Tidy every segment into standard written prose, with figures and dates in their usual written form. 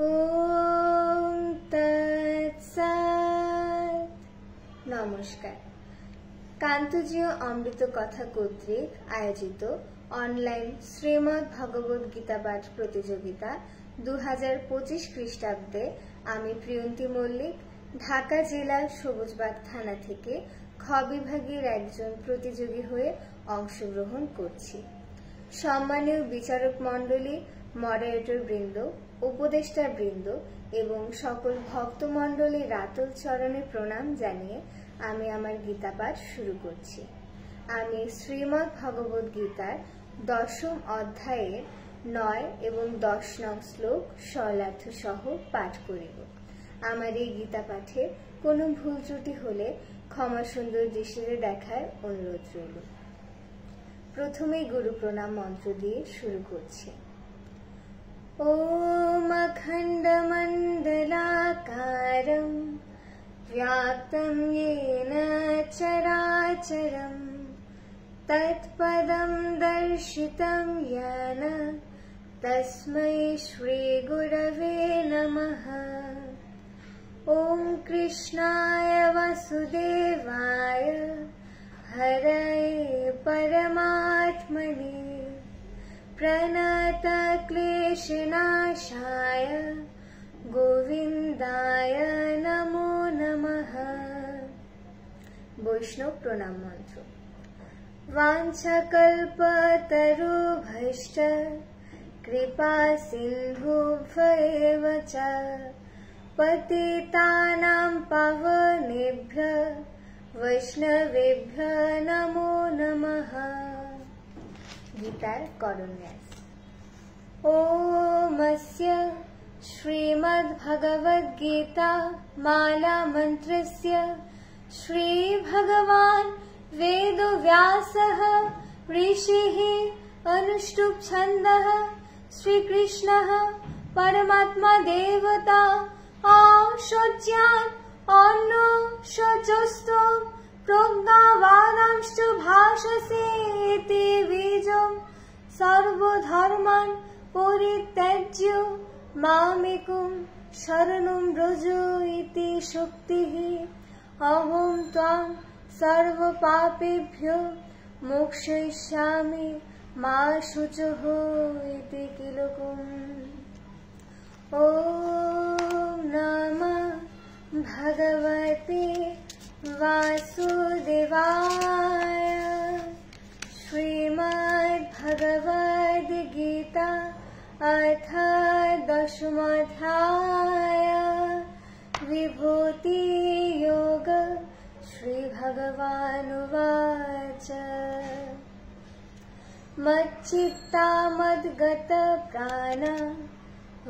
ওম তৎসৎ। নমস্কার। কান্তজীয় অমৃত কথা কর্তৃক আয়োজিত অনলাইন শ্রীমদ্ ভগবদ গীতা পাঠ প্রতিযোগিতা 2025 খ্রিস্টাব্দে আমি প্রিয়ন্তী মল্লিক ঢাকা জেলার সবুজবাগ থানা থেকে খ বিভাগের একজন প্রতিযোগী হয়ে অংশগ্রহণ করছি। সম্মানীয় বিচারক মণ্ডলী, মডারেটর বৃন্দ, উপদেষ্টা বৃন্দ এবং সকল ভক্তমণ্ডলীর আতুল চরণে প্রণাম জানিয়ে আমি আমার গীতা পাঠ শুরু করছি। আমি শ্রীমদ্ ভগবদ গীতার 10ম অধ্যায়ের 9 এবং 10 নং শ্লোক সরলার্থ সহ পাঠ করিব। আমার এই গীতা পাঠে কোনো ভুল ত্রুটি হলে ক্ষমা সুন্দর দৃষ্টিতে দেখার অনুরোধ রইল। প্রথমেই গুরু প্রণাম মন্ত্র দিয়ে শুরু করছি। ওম অখণ্ডমণ্ডলাকারং व्याप्तं येन चराचरं तत्पदं दर्शितं येन तस्मै श्रीगुरवे नमः। ॐ कृष्णाय वासुदेवाय हरये परमात्मने प्रणतक्लेशनाशाय गोविंदाय नमो नमः। वैष्णव प्रणाम मंत्र। वाञ्छाकल्पतरुभ्यश्च कृपा सिन्धुभ्येव च पतितानां पावनेभ्यः वैष्णवेभ्यः नमो नमः। गीतार करन्यास। ओमस्य श्रीमद्भगवद्गीता माला मंत्रस्य श्रीभगवान् वेदव्यासः ऋषिः अनुष्टुप् छन्दः श्रीकृष्णः परमात्मा देवता आशोच्यान् अन्नो शचस्तो प्रोक्तावादांश्च भाषसे इति बीजं सर्वधर्मान् परित्यज्य मामेकं शरणं व्रज इति शक्तिः अहं त्वां सर्वपापेभ्यो मोक्षयिष्यामि मा शुचः इति किलकम्। ॐ नमः भगवते वासुदेवाय। श्रीमद्भगवद्गीता अथ 10मोऽध्याय विभूति योग। श्रीभगवानुवाच मच्चित्ता मद्गतप्राणा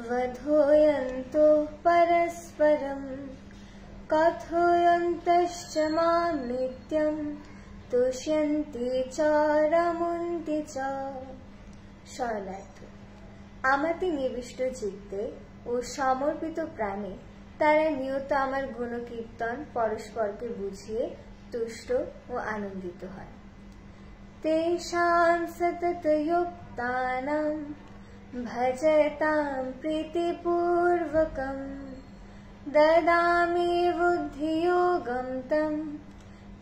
वधूयन्तो परस्परं कथयन्तश्च मां नित्यं तुष्यन्ति च रमन्ति च। সরলার্থ। আমাতে নিবিষ্ট চিত্তে ও সমর্পিত প্রাণে তারা নিয়ত আমার গুণকীর্তন পরস্পরকে বুঝিয়ে তুষ্ট ও আনন্দিত হয়। তেষাং সততযুক্তানাং ভজতাং প্রীতিপূর্বকং দদামি বুদ্ধিযোগং তং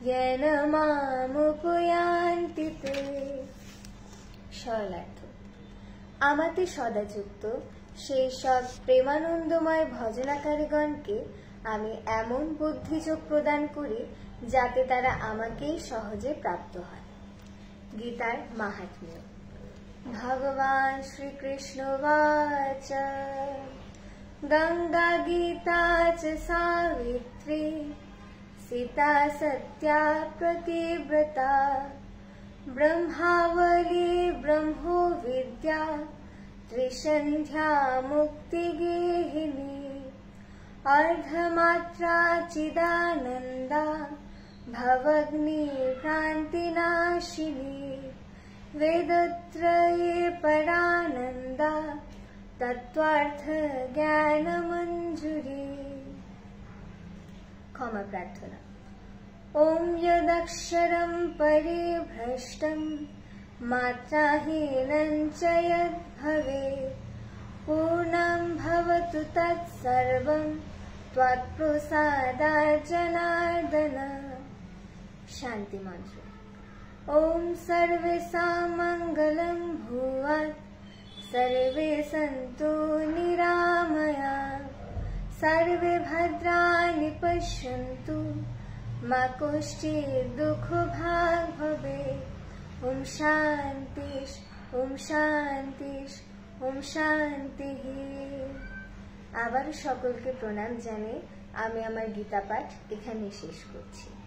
येन मामुपयान्ति ते। সরলার্থ। আমাতে সদাযুক্ত সেই সব প্রেমানন্দময় ভজনাকারীগণকে আমি এমন বুদ্ধিযোগ প্রদান করি যাতে তারা আমাকেই সহজে প্রাপ্ত হয়। গীতার মাহাত্ম্য। ভগবান শ্রীকৃষ্ণ বাচ গঙ্গা গীতা চ সাবিত্রী सीता सत्या प्रतिव्रता ब्रह्मावली ब्रह्मो विद्या त्रिसन्ध्या मुक्तिगेहिनी अर्धमात्रा चिदानन्दा भवग्नि भ्रान्तिनाशिनी वेदत्रये परानन्दा तत्त्वार्थ ज्ञानमञ्जुरी। क्षमा प्रार्थना। ओम यदक्षरं परिभ्रष्टं मात्राहीनं च यद्भवेत् पूर्णं भवेत् भवतु तत्सर्वं त्वत्प्रसादात् जनार्दन। शांति मंत्र। ओम सर्वेषां मंगलं भूयात्, सर्वे सन्तु निरामयाः, सर्वे भद्राणि पश्यन्तु, मा कश्चित् दुःखभाग् भवेत्। ओम शांति ओम शांति ओम शांति। আবার সকলকে প্রণাম জানিয়ে আমি আমার গীতা পাঠ এখানে শেষ করছি।